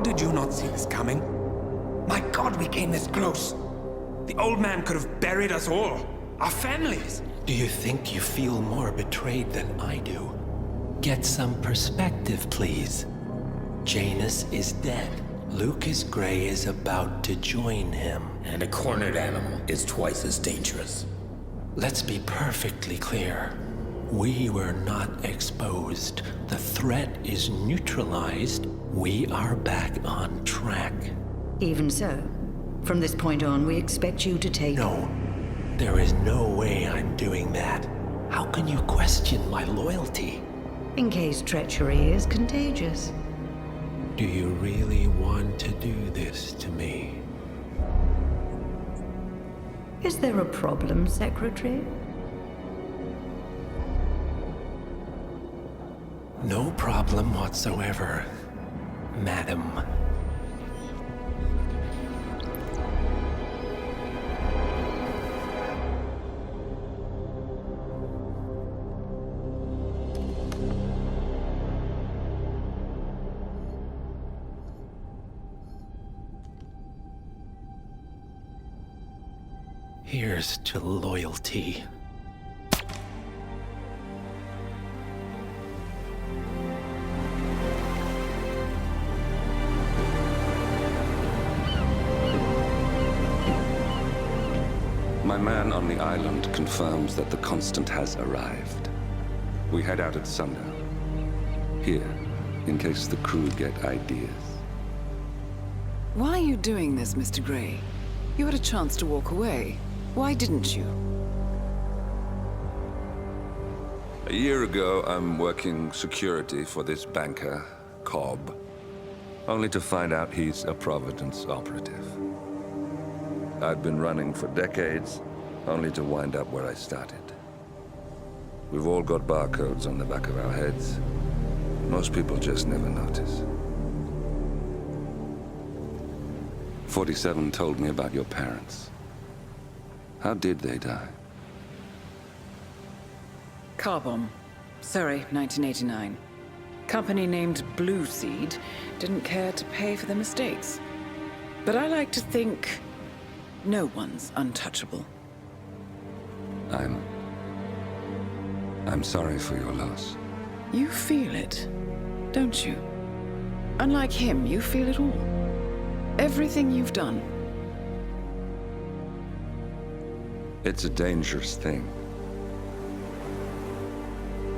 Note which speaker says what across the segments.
Speaker 1: did you not see this coming? My God, we came this close. The old man could have buried us all. Our families.
Speaker 2: Do you think you feel more betrayed than I do? Get some perspective, please. Janus is dead. Lucas Gray is about to join him.
Speaker 3: And a cornered animal is twice as dangerous.
Speaker 2: Let's be perfectly clear. We were not exposed. The threat is neutralized. We are back on track.
Speaker 4: Even so, from this point on, we expect you to take...
Speaker 2: No, there is no way I'm doing that. How can you question my loyalty?
Speaker 4: In case treachery is contagious.
Speaker 2: Do you really want to do this to me?
Speaker 4: Is there a problem, Secretary?
Speaker 2: No problem whatsoever, Madam. Here's to loyalty.
Speaker 5: My man on the island confirms that the Constant has arrived. We head out at sundown. Here, in case the crew get ideas.
Speaker 6: Why are you doing this, Mr. Gray? You had a chance to walk away. Why didn't you?
Speaker 5: A year ago, I'm working security for this banker, Cobb. Only to find out he's a Providence operative. I'd been running for decades, only to wind up where I started. We've all got barcodes on the back of our heads. Most people just never notice. 47 told me about your parents. How did they die?
Speaker 6: Car bomb. Surrey, 1989. Company named Blue Seed didn't care to pay for their mistakes. But I like to think no one's untouchable.
Speaker 5: I'm sorry for your loss.
Speaker 6: You feel it, don't you? Unlike him, you feel it all. Everything you've done.
Speaker 5: It's a dangerous thing.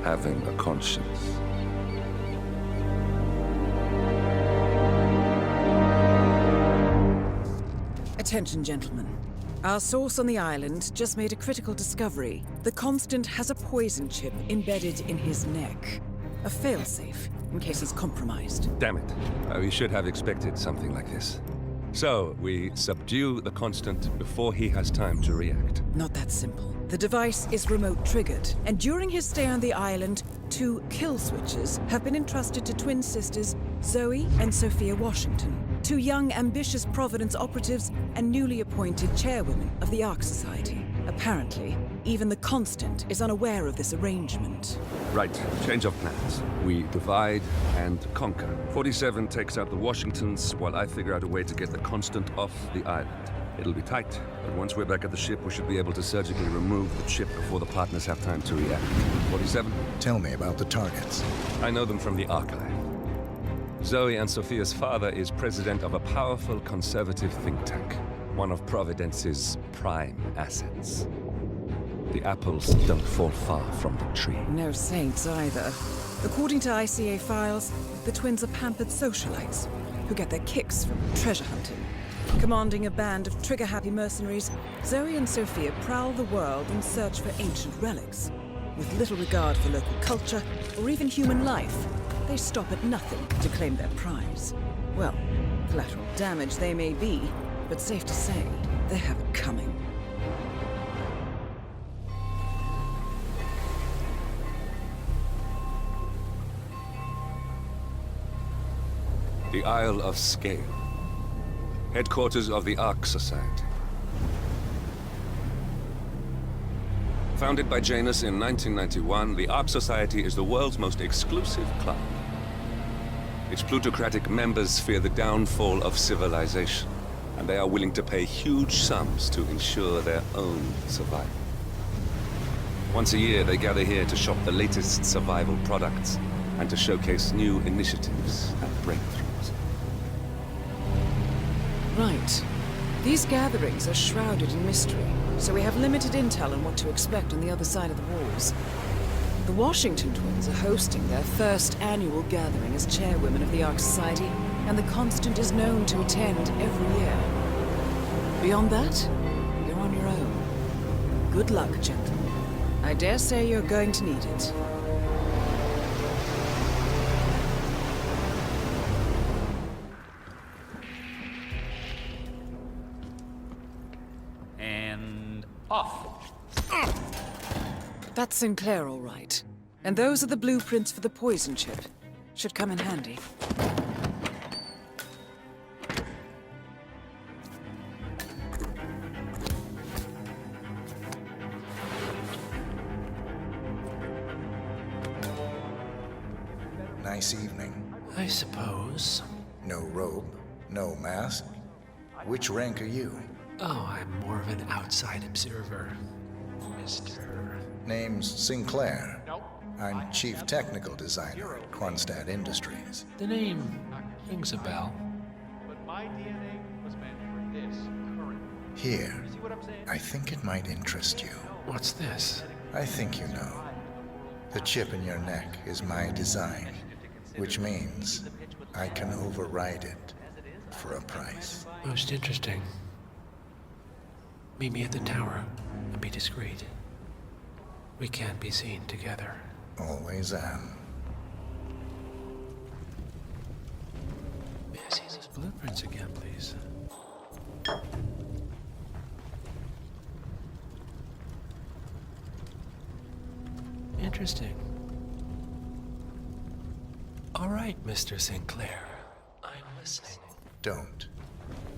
Speaker 5: Having a conscience.
Speaker 6: Attention, gentlemen. Our source on the island just made a critical discovery. The Constant has a poison chip embedded in his neck. A failsafe, in case he's compromised.
Speaker 7: Damn it. We should have expected something like this. So, we subdue the Constant before he has time to react.
Speaker 6: Not that simple. The device is remote triggered, and during his stay on the island, 2 kill switches have been entrusted to twin sisters Zoe and Sophia Washington, 2 young, ambitious Providence operatives and newly appointed chairwomen of the Ark Society. Apparently, even the Constant is unaware of this arrangement.
Speaker 7: Right, change of plans. We divide and conquer. 47 takes out the Washingtons, while I figure out a way to get the Constant off the island. It'll be tight, but once we're back at the ship, we should be able to surgically remove the chip before the partners have time to react. 47?
Speaker 8: Tell me about the targets.
Speaker 7: I know them from the archive. Zoe and Sophia's father is president of a powerful conservative think tank, one of Providence's prime assets. The apples don't fall far from the tree.
Speaker 6: No saints either. According to ICA files, the twins are pampered socialites who get their kicks from treasure hunting. Commanding a band of trigger-happy mercenaries, Zoe and Sophia prowl the world in search for ancient relics. With little regard for local culture or even human life, they stop at nothing to claim their prize. Well, collateral damage they may be, but safe to say, they have it coming.
Speaker 7: The Isle of Scale. Headquarters of the Ark Society. Founded by Janus in 1991, the Ark Society is the world's most exclusive club. Its plutocratic members fear the downfall of civilization, and they are willing to pay huge sums to ensure their own survival. Once a year, they gather here to shop the latest survival products and to showcase new initiatives and breakthroughs.
Speaker 6: Right. These gatherings are shrouded in mystery, so we have limited intel on what to expect on the other side of the walls. The Washington twins are hosting their first annual gathering as chairwomen of the Ark Society, and the Constant is known to attend every year. Beyond that, you're on your own. Good luck, gentlemen. I dare say you're going to need it.
Speaker 9: And off.
Speaker 6: That's Sinclair, all right. And those are the blueprints for the poison chip. Should come in handy.
Speaker 8: Nice evening.
Speaker 2: I suppose.
Speaker 8: No robe, no mask. Which rank are you?
Speaker 2: Oh, I'm more of an outside observer, Mr.
Speaker 8: Name's Sinclair. I'm Chief Technical Designer at Quonstad Industries.
Speaker 2: The name rings a bell.
Speaker 9: But my DNA was meant for this current.
Speaker 8: Here,
Speaker 9: See what I'm saying?
Speaker 8: I think it might interest you.
Speaker 2: What's this?
Speaker 8: I think you know. The chip in your neck is my design, which means I can override it for a price.
Speaker 2: Most interesting. Meet me at the tower and be discreet. We can't be seen together.
Speaker 8: Always am.
Speaker 2: May I see those blueprints again, please? Interesting. All right, Mr. Sinclair. I'm listening.
Speaker 8: Don't.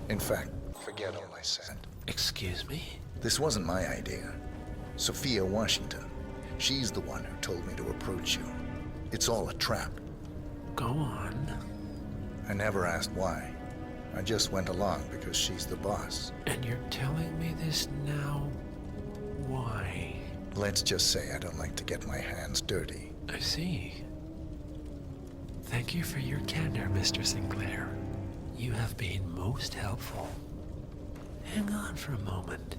Speaker 8: In fact, forget all I said.
Speaker 2: Excuse me?
Speaker 8: This wasn't my idea. Sophia Washington. She's the one who told me to approach you. It's all a trap.
Speaker 2: Go on.
Speaker 8: I never asked why. I just went along because she's the boss.
Speaker 2: And you're telling me this now? Why?
Speaker 8: Let's just say I don't like to get my hands dirty.
Speaker 2: I see. Thank you for your candor, Mr. Sinclair. You have been most helpful. Hang on for a moment.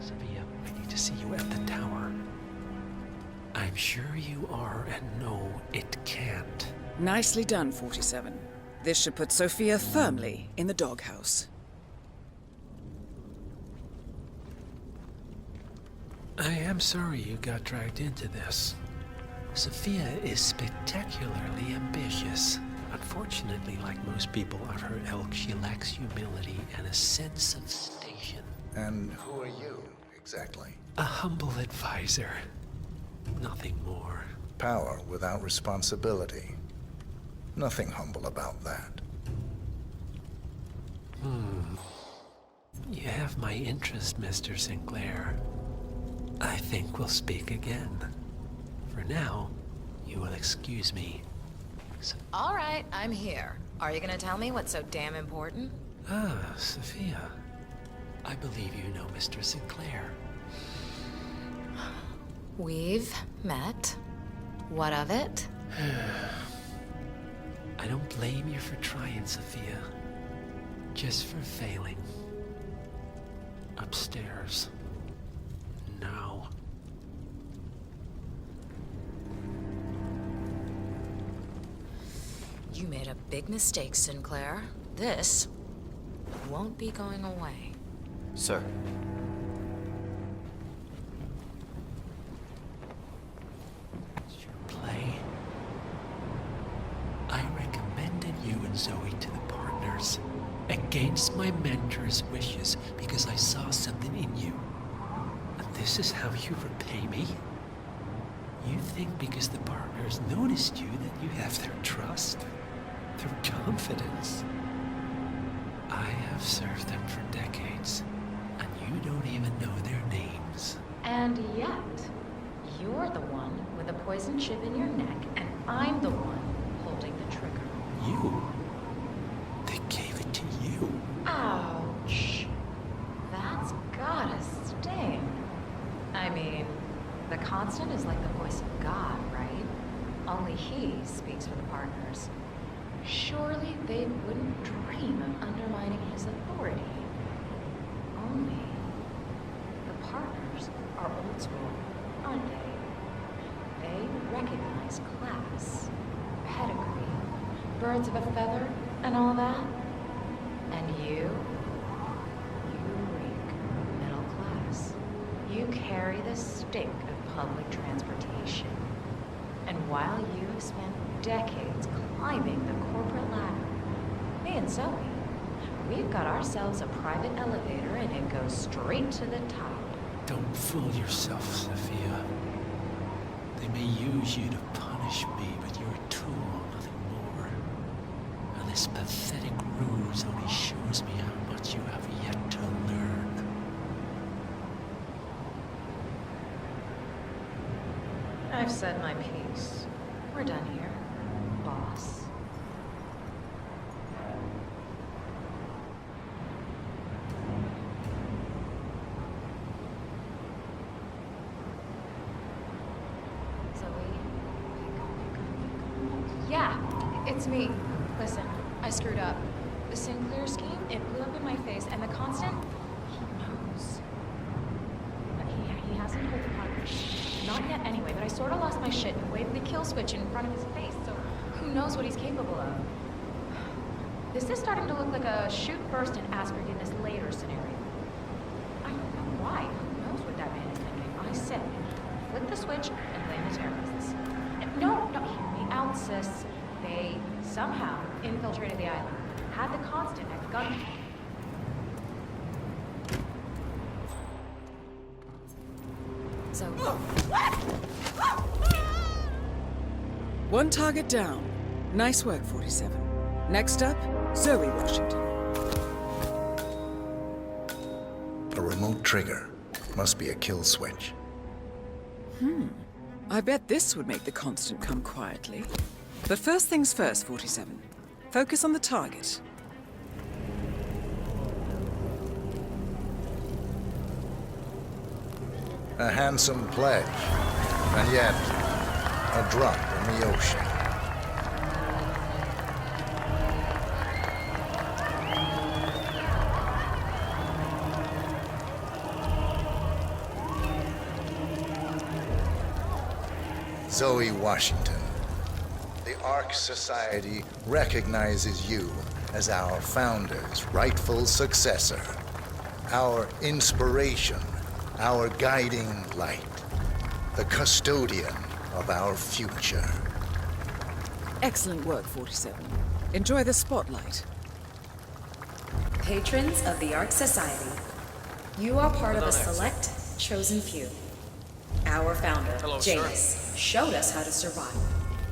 Speaker 2: Sophia, I need to see you at the tower. I'm sure you are, and no, it can't.
Speaker 6: Nicely done, 47. This should put Sophia firmly in the doghouse.
Speaker 2: I am sorry you got dragged into this. Sophia is spectacularly ambitious. Unfortunately, like most people of her ilk, she lacks humility and a sense of station.
Speaker 8: And who are you, exactly?
Speaker 2: A humble advisor. Nothing more.
Speaker 8: Power without responsibility. Nothing humble about that.
Speaker 2: You have my interest, Mr. Sinclair. I think we'll speak again. For now, you will excuse me.
Speaker 10: All right, I'm here. Are you gonna tell me what's so damn important?
Speaker 2: Ah, Sophia. I believe you know Mr. Sinclair.
Speaker 10: We've met. What of it?
Speaker 2: I don't blame you for trying, Sophia. Just for failing. Upstairs. Now.
Speaker 10: You made a big mistake, Sinclair. This won't be going away.
Speaker 11: Sir.
Speaker 2: It's your play. I recommended you and Zoe to the partners. Against my mentor's wishes, because I saw something in you. And this is how you repay me? You think because the partners noticed you that you have their trust? Their confidence? I have served them for decades, and you don't even know their names.
Speaker 10: And yet, you're the one with a poison chip in your neck, and I'm the one holding the trigger.
Speaker 2: You? They gave it to you.
Speaker 10: Ouch. That's gotta sting. I mean, the Constant is like the voice of God, right? Only he speaks for the partners. Surely they wouldn't dream of undermining his authority. Only the partners are old school, aren't they? They recognize class, pedigree, birds of a feather, and all that. And you reek middle class. You carry the stink of public transportation. And while you have spent decades climbing the corporate ladder, me and Zoe, we've got ourselves a private elevator and it goes straight to the top.
Speaker 2: Don't fool yourself, Sophia. They may use you to punish me, but you're a tool, nothing more. And this pathetic ruse only shows me how much you have yet to learn.
Speaker 10: I've said my piece. We're done here, boss. Yeah, it's me. Listen, I screwed up. The Sinclair scheme, it blew up in my face, and the Constant, he knows. But he hasn't pulled the partner. Not yet anyway, but I sort of lost my shit and waved the kill switch in front of his face, so who knows what he's capable of. This is starting to look like a shoot first and ask forgiveness later scenario. I don't know why. Who knows what that man is thinking? I said, flick the switch and blame the terrorists. No, hear me out, sis. They somehow infiltrated the island, had the Constant at gunpoint. So...
Speaker 6: One target down. Nice work, 47. Next up, Zoe Washington.
Speaker 8: A remote trigger. Must be a kill switch.
Speaker 6: I bet this would make the Constant come quietly. But first things first, 47. Focus on the target.
Speaker 8: A handsome pledge, and yet a drop in the ocean. Zoe Washington, the Ark Society recognizes you as our founder's rightful successor, our inspiration, our guiding light, the custodian of our future.
Speaker 6: Excellent work, 47. Enjoy the spotlight.
Speaker 11: Patrons of the Ark Society, you are part of a select, chosen few. Our founder, Janus, showed us how to survive.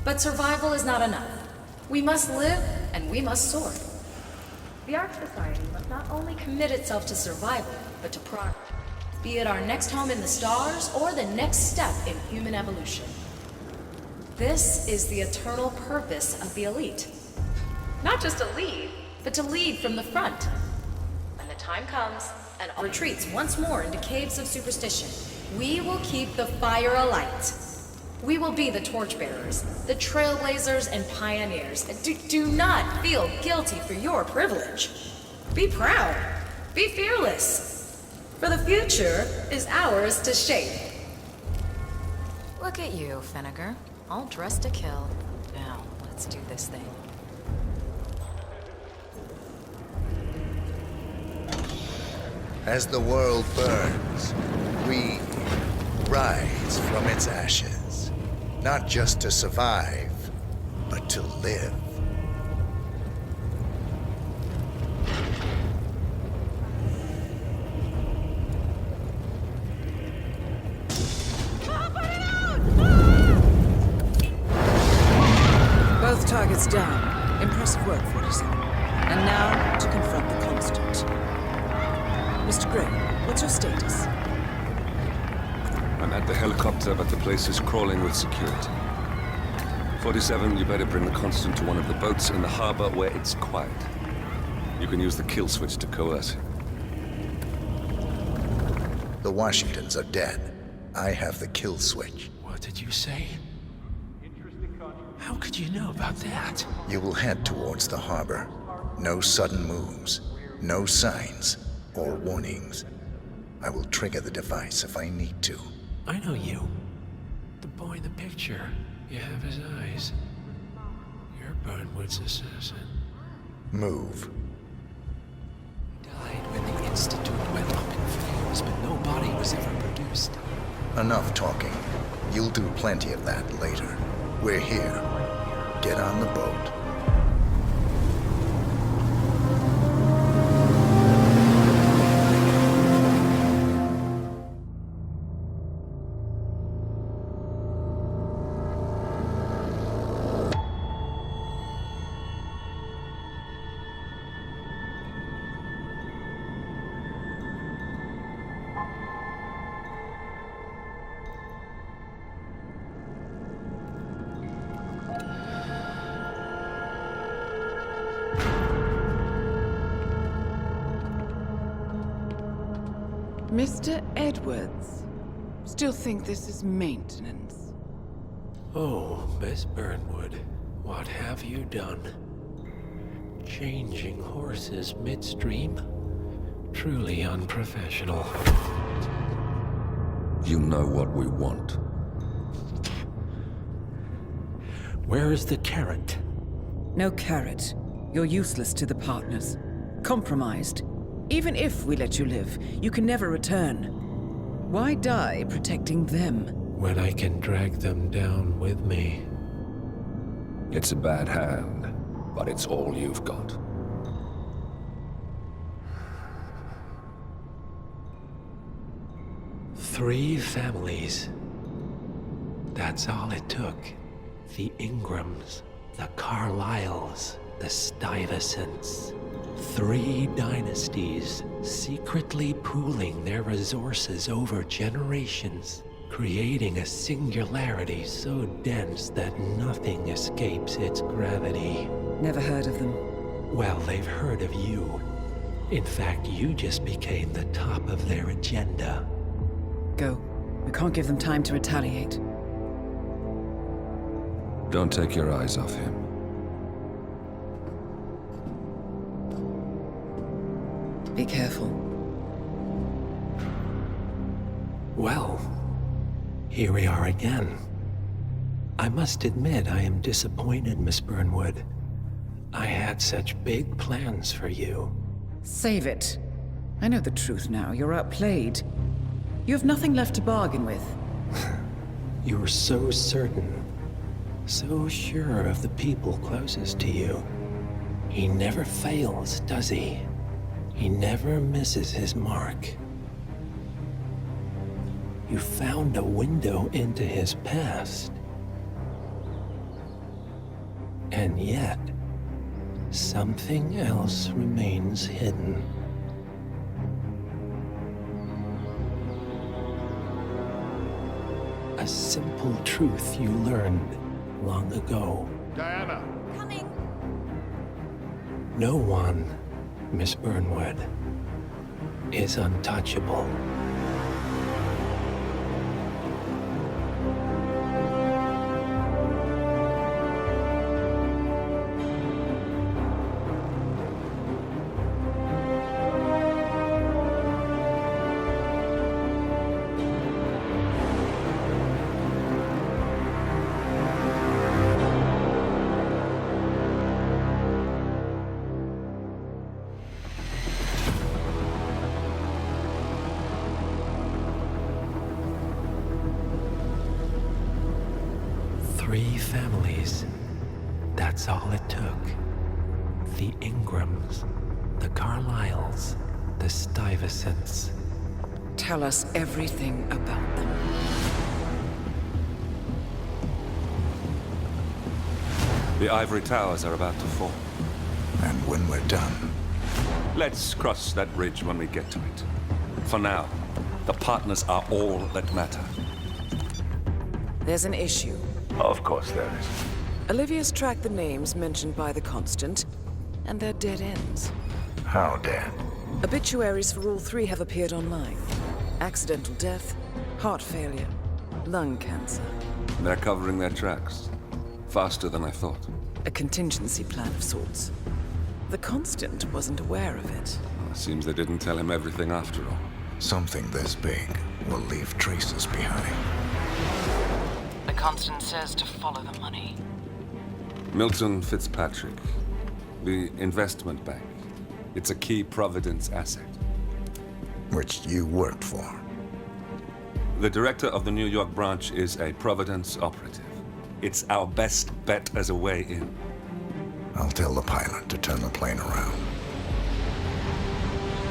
Speaker 11: But survival is not enough. We must live, and we must soar. The Ark Society must not only commit itself to survival, but to progress. Be it our next home in the stars, or the next step in human evolution. This is the eternal purpose of the elite. Not just to lead, but to lead from the front. When the time comes, and all retreats once more into caves of superstition, we will keep the fire alight. We will be the torchbearers, the trailblazers and pioneers. Do not feel guilty for your privilege. Be proud. Be fearless. For the future is ours to shape.
Speaker 10: Look at you, Finnegar. All dressed to kill. Now, let's do this thing.
Speaker 8: As the world burns, we rise from its ashes, not just to survive, but to live.
Speaker 6: Both targets down. Impressive work, 47. And now, to confront the Constant. Mr. Gray, what's your status?
Speaker 7: I'm at the helicopter, but the place is crawling with security. 47, you better bring the Constant to one of the boats in the harbor where it's quiet. You can use the kill switch to coerce him.
Speaker 8: The Washingtons are dead. I have the kill switch.
Speaker 2: What did you say? How could you know about that?
Speaker 8: You will head towards the harbor. No sudden moves, no signs or warnings. I will trigger the device if I need to.
Speaker 2: I know you. The boy in the picture. You have his eyes. You're Burnwood's assassin.
Speaker 8: Move.
Speaker 2: He died when the Institute went up in flames, but no body was ever produced.
Speaker 8: Enough talking. You'll do plenty of that later. We're here. Get on the boat.
Speaker 6: Mr. Edwards, still think this is maintenance?
Speaker 2: Oh, Miss Burnwood, what have you done? Changing horses midstream? Truly unprofessional.
Speaker 5: You know what we want.
Speaker 2: Where is the carrot?
Speaker 6: No carrot. You're useless to the partners. Compromised. Even if we let you live, you can never return. Why die protecting them?
Speaker 2: When I can drag them down with me.
Speaker 5: It's a bad hand, but it's all you've got.
Speaker 2: Three families. That's all it took. The Ingrams, the Carlyles, the Stuyvesants. 3 dynasties secretly pooling their resources over generations, creating a singularity so dense that nothing escapes its gravity.
Speaker 6: Never heard of them.
Speaker 2: Well, they've heard of you. In fact, you just became the top of their agenda.
Speaker 6: Go. We can't give them time to retaliate.
Speaker 5: Don't take your eyes off him.
Speaker 6: Be careful.
Speaker 2: Well, here we are again. I must admit I am disappointed, Miss Burnwood. I had such big plans for you.
Speaker 6: Save it. I know the truth now. You're outplayed. You have nothing left to bargain with.
Speaker 2: You were so certain, so sure of the people closest to you. He never fails, does he? He never misses his mark. You found a window into his past. And yet, something else remains hidden. A simple truth you learned long ago.
Speaker 9: Diana!
Speaker 11: Coming!
Speaker 2: No one, Miss Burnwood, is untouchable. Three families. That's all it took. The Ingrams, the Carlyles, the Stuyvesants.
Speaker 6: Tell us everything about them.
Speaker 5: The ivory towers are about to fall.
Speaker 8: And when we're done,
Speaker 7: Let's cross that bridge when we get to it. For now, the partners are all that matter.
Speaker 6: There's an issue.
Speaker 7: Of course there is.
Speaker 6: Olivia's tracked the names mentioned by the Constant, and they're dead ends.
Speaker 8: how dead?
Speaker 6: Obituaries for all three have appeared online. Accidental death, heart failure, lung cancer.
Speaker 7: They're covering their tracks. Faster than I thought.
Speaker 6: A contingency plan of sorts. The Constant wasn't aware of it.
Speaker 7: Seems they didn't tell him everything after all.
Speaker 8: Something this big will leave traces behind.
Speaker 6: The Constant says to follow the money.
Speaker 7: Milton Fitzpatrick. The investment bank. It's a key Providence asset.
Speaker 8: Which you worked for.
Speaker 7: The director of the New York branch is a Providence operative. It's our best bet as a way in.
Speaker 8: I'll tell the pilot to turn the plane around.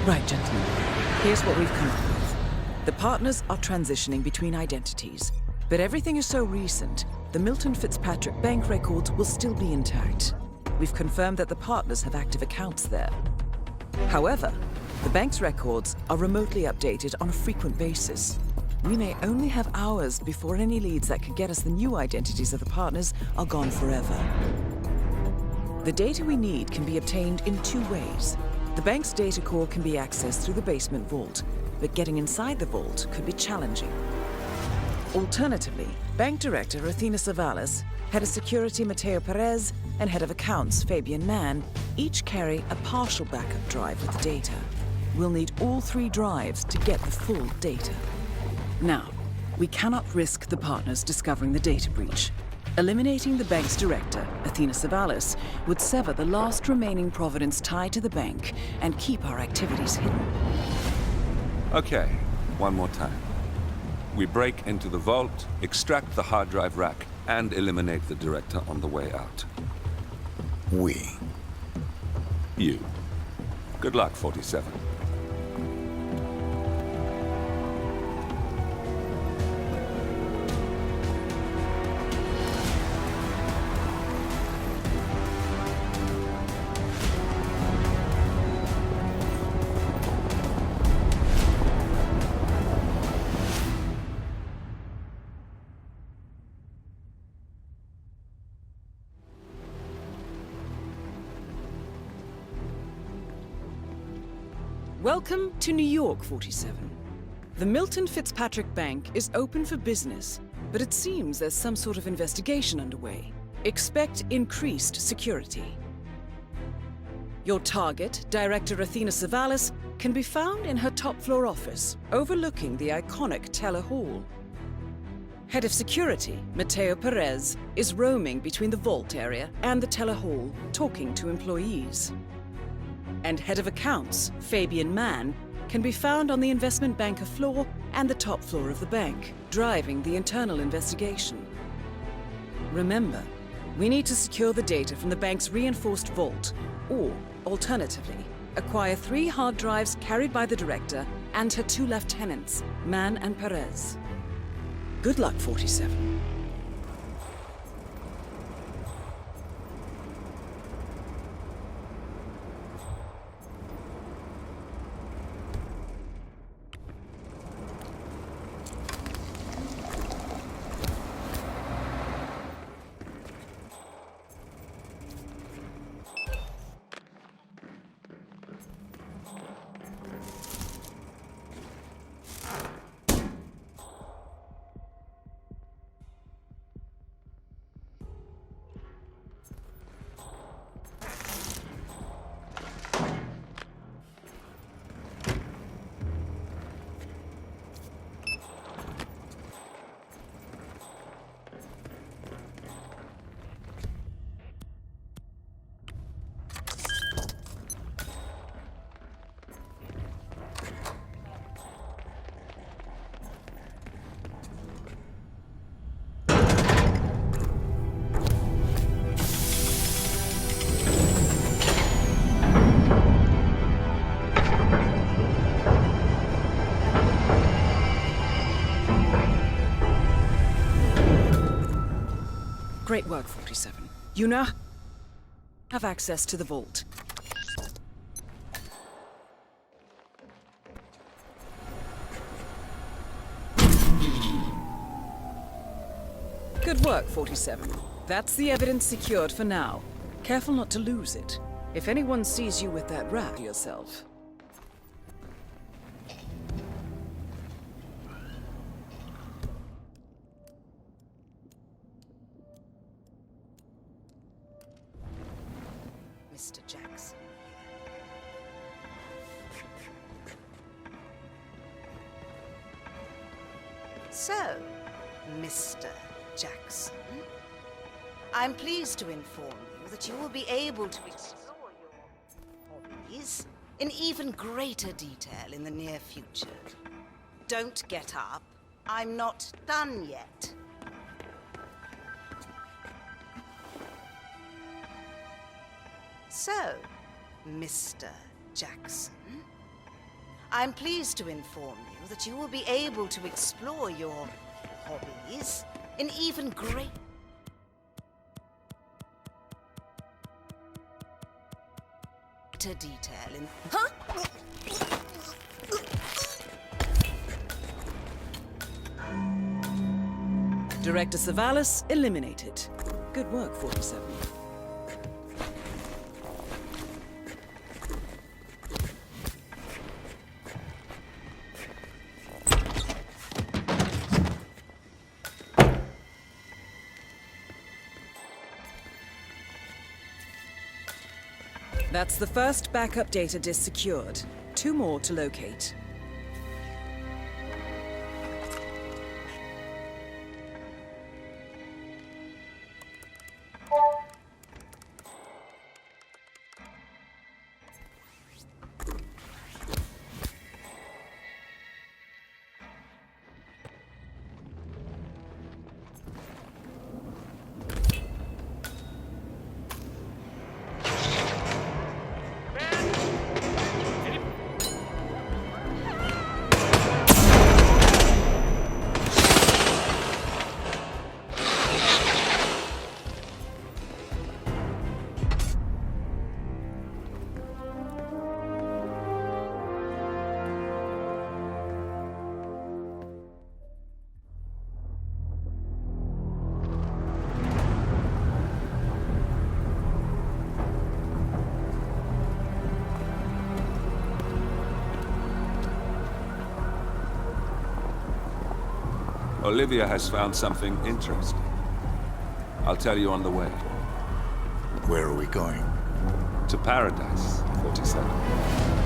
Speaker 6: Right, gentlemen. Here's what we've come up with. The partners are transitioning between identities, but everything is so recent, the Milton Fitzpatrick bank records will still be intact. We've confirmed that the partners have active accounts there. However, the bank's records are remotely updated on a frequent basis. We may only have hours before any leads that could get us the new identities of the partners are gone forever. The data we need can be obtained in two ways. The bank's data core can be accessed through the basement vault, but getting inside the vault could be challenging. Alternatively, Bank Director Athena Savalas, Head of Security Mateo Perez, and Head of Accounts Fabian Mann each carry a partial backup drive with the data. We'll need all three drives to get the full data. Now, we cannot risk the partners discovering the data breach. Eliminating the bank's director, Athena Savalas, would sever the last remaining Providence tie to the bank and keep our activities hidden.
Speaker 7: Okay, one more time. We break into the vault, extract the hard drive rack, and eliminate the director on the way out.
Speaker 8: We.
Speaker 7: You. Good luck, 47.
Speaker 6: Welcome to New York, 47. The Milton Fitzpatrick Bank is open for business, but it seems there's some sort of investigation underway. Expect increased security. Your target, Director Athena Savalas, can be found in her top-floor office, overlooking the iconic Teller Hall. Head of Security, Mateo Perez, is roaming between the vault area and the Teller Hall, talking to employees. And Head of Accounts, Fabian Mann, can be found on the investment banker floor and the top floor of the bank, driving the internal investigation. Remember, we need to secure the data from the bank's reinforced vault, or, alternatively, acquire 3 hard drives carried by the director and her 2 lieutenants, Mann and Perez. Good luck, 47. Great work, 47. You now... have access to the vault. Good work, 47. That's the evidence secured for now. Careful not to lose it. If anyone sees you with that rat, yourself.
Speaker 12: Mr. Jackson. So, Mr. Jackson, I'm pleased to inform you that you will be able to explore your hobbies in even greater detail in the near future. Don't get up. I'm not done yet. So, Mr. Jackson, I'm pleased to inform you that you will be able to explore your hobbies in even greater detail in... Huh?
Speaker 6: Director Savalas eliminated. Good work, 47. That's the first backup data disk secured. 2 more to locate.
Speaker 5: Olivia has found something interesting. I'll tell you on the way.
Speaker 8: Where are we going?
Speaker 5: To paradise, 47.